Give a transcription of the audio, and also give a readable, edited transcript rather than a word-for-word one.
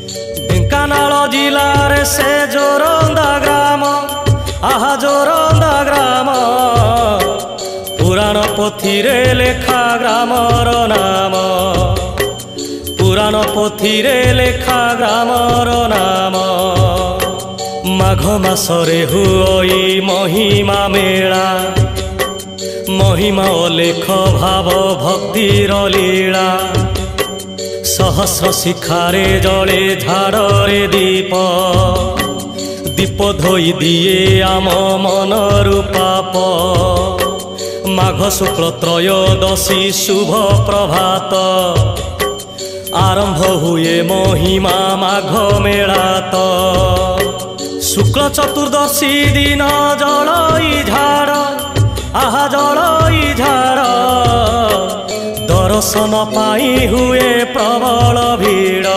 ढेंकानाल जिलार से जोरंदा ग्राम आहा जोरंदा ग्राम पुराण पोथीरे लेखा ग्रामर नाम पुराण पोथीरे लेखा ग्रामर नाम माघ मासरे हुई महिमा मेला महिमा अलेख भाव भक्तिर लीला सहस्र शिखारे जले झाड़े दीप दीप धोई दिए आम मनर पाप माघ शुक्ल त्रयोदशी शुभ प्रभात आरंभ हुए महिमा माघ मेलात शुक्ल चतुर्दशी दिन जलई झाड़ आहा जलई झाड़ दर्शन पाई हुए प्रबल भीड़।